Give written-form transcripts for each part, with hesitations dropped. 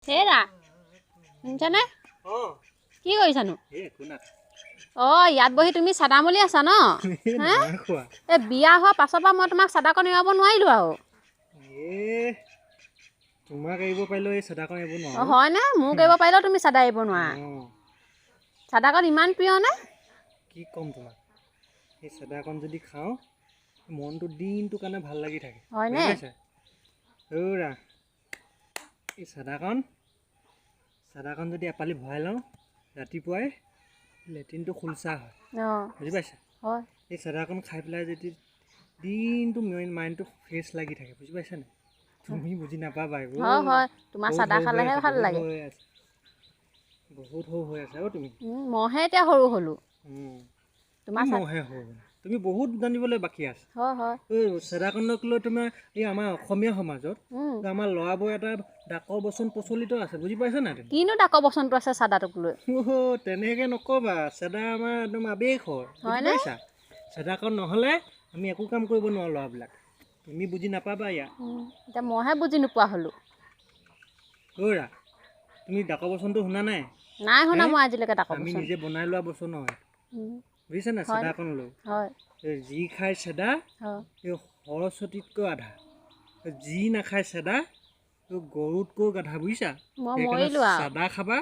হেৰা শুনিছানে? কি কৰিছানো? ইয়াত বহি তুমি চাদা মলি আছা ন? এই বিয়া হোৱাৰ পাছৰ পৰা মই তোমাক চাদাকণ এৰাব নোৱাৰিলোঁ আৰু। তোমাক এৰিব পাৰিলেও এই চাদাকণ এৰিব নোৱাৰো। হয়নে? মোক এৰিব পাৰিলেও তুমি চাদা এৰিব নোৱাৰা। চাদাকণ ইমান প্ৰিয় নে? কি ক'ম তোমাক, এই চাদাকণ যদি খাওঁ মনটো দিনটোৰ কাৰণে ভাল লাগি থাকে। হয়নে? ৰ'ৰা এই চাদাকণ যদি এপালি ভৰাই লওঁ ৰাতিপুৱাই লেট্ৰিনটো খুলচা হয়। বুজি পাইছা? হয়। এই চাদাকণ খাই পেলাই যদি দিনটো মাইণ্ডটো ফ্ৰেছ লাগি থাকে। বুজি পাইছা নাই? তুমি বুজি নাপাবা এইবোৰ। হয় হয়, তোমাৰ চাদা খালেহে ভাল লাগে। বহুত সৰু হৈ আছে অ' তুমি। মইহে এতিয়া সৰু হ'লো। তোমাৰ মইহে সৰু, তুমি বহুত জানিবলৈ বাকী আছে। হয় হয়। এই চাদাকণক লৈ তোমাৰ এই আমাৰ অসমীয়া সমাজত আমাৰ ল'ৰাবোৰৰ এটা ডাকৰ বচন প্ৰচলিত আছে। বুজি পাইছা নাই তুমি? কিনো ডাকৰ বচনটো আছে চাদাটোক লৈ? তেনেকৈ নক'বা, চাদা আমাৰ একদম আৱেগ হয়। বুজি পাইছা? চাদাকণ নহ'লে আমি একো কাম কৰিব নোৱাৰোঁ ল'ৰাবিলাক। তুমি বুজি নাপাবা ইয়াত। এতিয়া মইহে বুজি নোপোৱা হ'লোঁ। ৰ'ৰা তুমি ডাকৰ বচনটো শুনা নাই? নাই শুনা মই আজিলৈকে ডাকৰ বচন। আমি নিজে বনাই লোৱা বচন হয়। বুজিছা নাই? চাদাকণ লৈ যি খাই চাদা এই সৰস্বতীতকৈ আধা, যি নাখায় চাদা গৰুতকৈ গাধা। বুজিছা? সেইকাৰণে চাদা খাবা,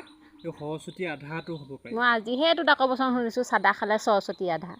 এই সৰস্বতী আধাটো হ'ব পাৰে। মই আজিহে এইটো ডাকৰ বচন শুনিছোঁ, চাদা খালে সৰস্বতী আধা।